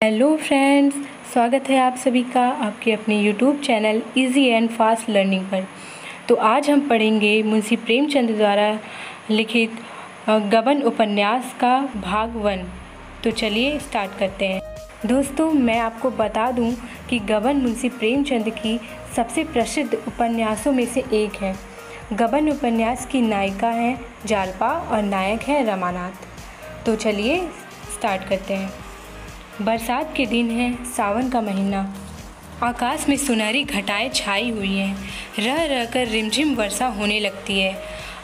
Hello friends, स्वागत है आप सभी का आपके अपने YouTube channel easy and fast learning पर। तो आज हम पढ़ेंगे मुंशी प्रेमचंद द्वारा लिखित गबन उपन्यास का भाग 1। तो चलिए स्टार्ट करते हैं। दोस्तों, मैं आपको बता दूं कि गबन मुंशी प्रेमचंद की सबसे प्रसिद्ध उपन्यासों में से एक है। गबन उपन्यास की नायिका हैं जालपा और नायक हैं रमानाथ। तो चलिए स्टार्ट करते हैं। बरसात के दिन है, सावन का महीना। आकाश में सुनहरी घटाएं छाई हुई हैं। रह रह कर रिमझिम वर्षा होने लगती है।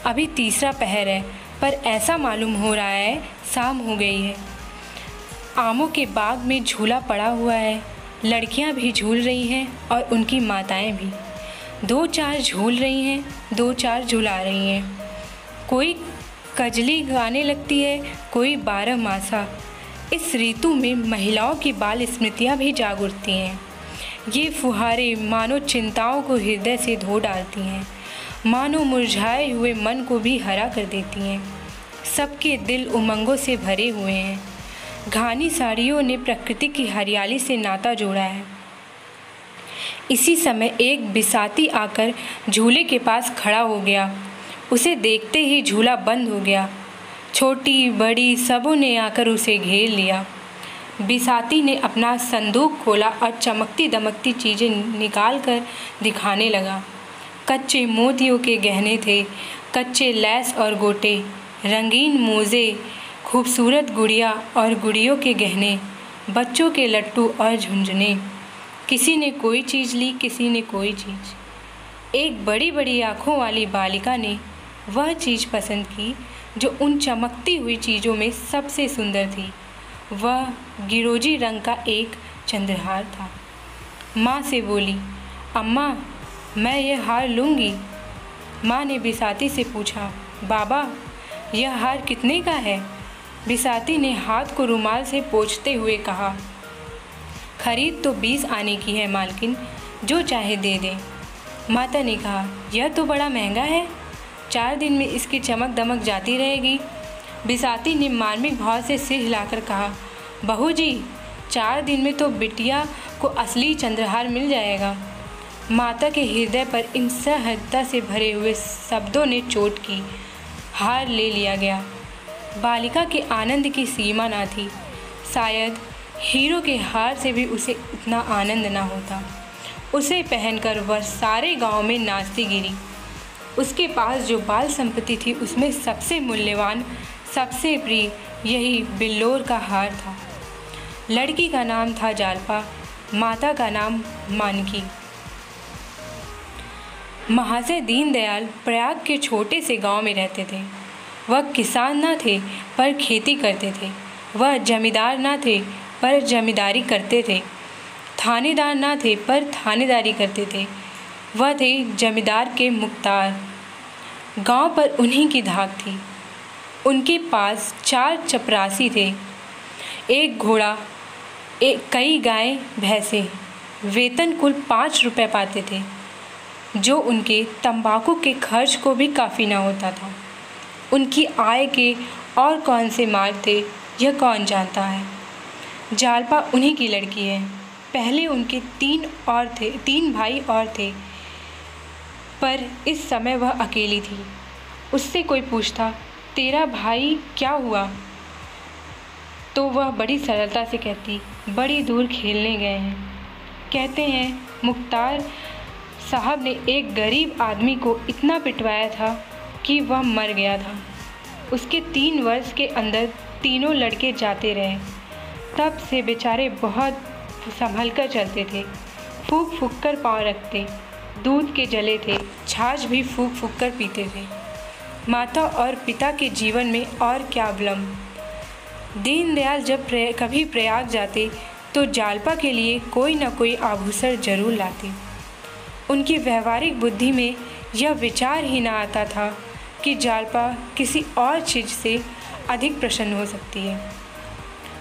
अभी तीसरा पहर है, पर ऐसा मालूम हो रहा है शाम हो गई है। आमों के बाग में झूला पड़ा हुआ है। लड़कियां भी झूल रही हैं और उनकी माताएं भी। 2-4 झूल रही हैं, 2-4 झुला रही हैं। कोई कजली गाने लगती है, कोई 12 मासा। इस ऋतु में महिलाओं की बाल स्मृतियाँ भी जाग उठती हैं। ये फुहारे मानो चिंताओं को हृदय से धो डालती हैं, मानो मुरझाए हुए मन को भी हरा कर देती हैं। सबके दिल उमंगों से भरे हुए हैं। घानी साड़ियों ने प्रकृति की हरियाली से नाता जोड़ा है। इसी समय एक बिसाती आकर झूले के पास खड़ा हो गया। उसे देखते ही झूला बंद हो गया। छोटी बड़ी सबों ने आकर उसे घेर लिया। बिसाती ने अपना संदूक खोला और चमकती दमकती चीज़ें निकाल कर दिखाने लगा। कच्चे मोतियों के गहने थे, कच्चे लैस और गोटे, रंगीन मोज़े, खूबसूरत गुड़िया और गुड़ियों के गहने, बच्चों के लट्टू और झुंझुने। किसी ने कोई चीज़ ली, किसी ने कोई चीज़। एक बड़ी बड़ी आँखों वाली बालिका ने वह चीज़ पसंद की जो उन चमकती हुई चीज़ों में सबसे सुंदर थी। वह गिरोजी रंग का एक चंद्रहार था। माँ से बोली, अम्मा, मैं यह हार लूँगी। माँ ने बिसाती से पूछा, बाबा, यह हार कितने का है? बिसाती ने हाथ को रुमाल से पोंछते हुए कहा, खरीद तो 20 आने की है मालकिन, जो चाहे दे दें। माता ने कहा, यह तो बड़ा महंगा है, 4 दिन में इसकी चमक दमक जाती रहेगी। बिसाती ने मार्मिक भाव से सिर हिलाकर कहा, बहू जी, 4 दिन में तो बिटिया को असली चंद्रहार मिल जाएगा। माता के हृदय पर इन सहजता से भरे हुए शब्दों ने चोट की। हार ले लिया गया। बालिका के आनंद की सीमा ना थी। शायद हीरो के हार से भी उसे इतना आनंद ना होता। उसे पहनकर वह सारे गांव में नाचती गिरी। उसके पास जो बाल संपत्ति थी उसमें सबसे मूल्यवान, सबसे प्रिय यही बिल्लोर का हार था। लड़की का नाम था जालपा, माता का नाम मानकी। महाशय दीनदयाल प्रयाग के छोटे से गांव में रहते थे। वह किसान न थे पर खेती करते थे। वह जमींदार न थे पर जमींदारी करते थे। थानेदार न थे पर थानेदारी करते थे। वह थे जमींदार के मुख्तार। गांव पर उन्हीं की धाक थी। उनके पास 4 चपरासी थे, 1 घोड़ा, कई गाय भैंसे। वेतन कुल 5 रुपये पाते थे, जो उनके तंबाकू के खर्च को भी काफ़ी न होता था। उनकी आय के और कौन से मार्ग थे, यह कौन जानता है। जालपा उन्हीं की लड़की है। पहले उनके 3 भाई और थे, पर इस समय वह अकेली थी। उससे कोई पूछता, तेरा भाई क्या हुआ, तो वह बड़ी सरलता से कहती, बड़ी दूर खेलने गए हैं। कहते हैं मुख्तार साहब ने एक गरीब आदमी को इतना पिटवाया था कि वह मर गया था। उसके 3 वर्ष के अंदर तीनों लड़के जाते रहे। तब से बेचारे बहुत संभल कर चलते थे, फूंक फूंक कर पाँव रखते, दूध के जले थे, छाछ भी फूंक फूंक कर पीते थे। माता और पिता के जीवन में और क्या विलम्ब। दीनदयाल जब कभी प्रयाग जाते तो जालपा के लिए कोई न कोई आभूषण जरूर लाते। उनकी व्यवहारिक बुद्धि में यह विचार ही न आता था कि जालपा किसी और चीज़ से अधिक प्रसन्न हो सकती है।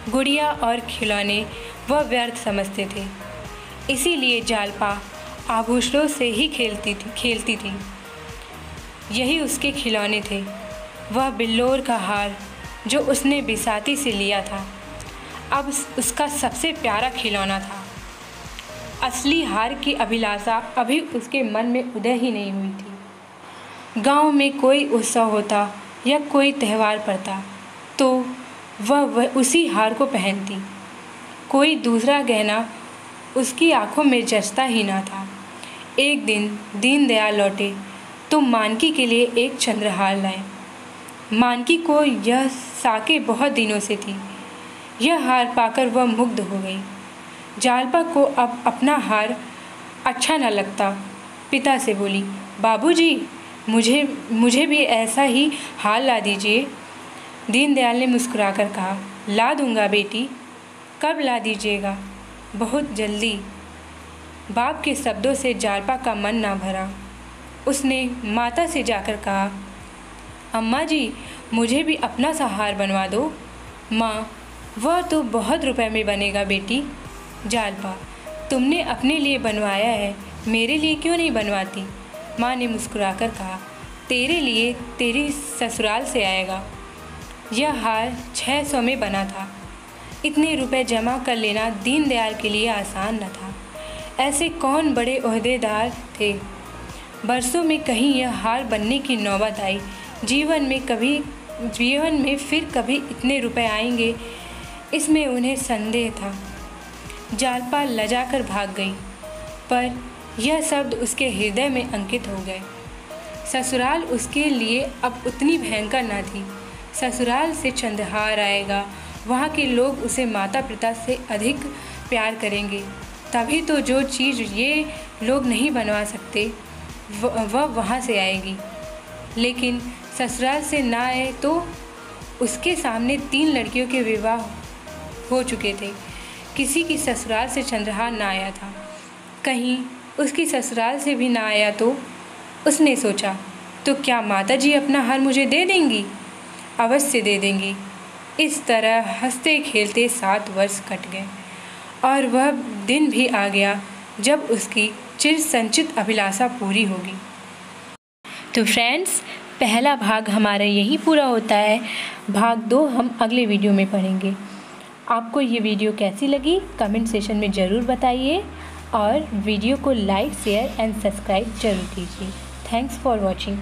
गुड़िया और खिलौने वह व्यर्थ समझते थे, इसीलिए जालपा आभूषणों से ही खेलती थी। यही उसके खिलौने थे। वह बिल्लोर का हार जो उसने बिसाती से लिया था। अब उसका सबसे प्यारा खिलौना था। असली हार की अभिलाषा अभी उसके मन में उदय ही नहीं हुई थी। गांव में कोई उत्सव होता या कोई त्यौहार पड़ता तो वह उसी हार को पहनती। कोई दूसरा गहना उसकी आंखों में जचता ही ना था। एक दिन दीनदयाल लौटे तो मानकी के लिए एक चंद्रहार लाए। मानकी को यह साके बहुत दिनों से थी। यह हार पाकर वह मुग्ध हो गई। जालपा को अब अपना हार अच्छा न लगता। पिता से बोली, बाबूजी, मुझे भी ऐसा ही हार ला दीजिए। दीनदयाल ने मुस्कुराकर कहा, ला दूंगा बेटी। कब ला दीजिएगा? बहुत जल्दी। बाप के शब्दों से जालपा का मन ना भरा। उसने माता से जाकर कहा, अम्मा जी, मुझे भी अपना सा हार बनवा दो। माँ, वह तो बहुत रुपए में बनेगा बेटी। जालपा, तुमने अपने लिए बनवाया है, मेरे लिए क्यों नहीं बनवाती? माँ ने मुस्कुराकर कहा, तेरे लिए तेरी ससुराल से आएगा। यह हार 600 में बना था। इतने रुपए जमा कर लेना दीनदयाल के लिए आसान न था। ऐसे कौन बड़े ओहदेदार थे। बरसों में कहीं यह हार बनने की नौबत आई। जीवन में फिर कभी इतने रुपए आएंगे, इसमें उन्हें संदेह था। जालपा लजाकर भाग गई, पर यह शब्द उसके हृदय में अंकित हो गए। ससुराल उसके लिए अब उतनी भयंकर न थी। ससुराल से चंद्रहार आएगा, वहाँ के लोग उसे माता पिता से अधिक प्यार करेंगे। तभी तो जो चीज़ ये लोग नहीं बनवा सकते वह वहाँ से आएगी। लेकिन ससुराल से ना आए तो उसके सामने 3 लड़कियों के विवाह हो चुके थे। किसी की ससुराल से चंद्रहार ना आया था। कहीं उसकी ससुराल से भी ना आया तो उसने सोचा, तो क्या माताजी अपना हार मुझे दे देंगी? अवश्य दे देंगी। इस तरह हंसते खेलते 7 वर्ष कट गए और वह दिन भी आ गया जब उसकी चिर संचित अभिलाषा पूरी होगी। तो फ्रेंड्स, पहला भाग हमारा यही पूरा होता है। भाग 2 हम अगले वीडियो में पढ़ेंगे। आपको ये वीडियो कैसी लगी कमेंट सेशन में ज़रूर बताइए और वीडियो को लाइक, शेयर एंड सब्सक्राइब जरूर कीजिए। Thanks for watching.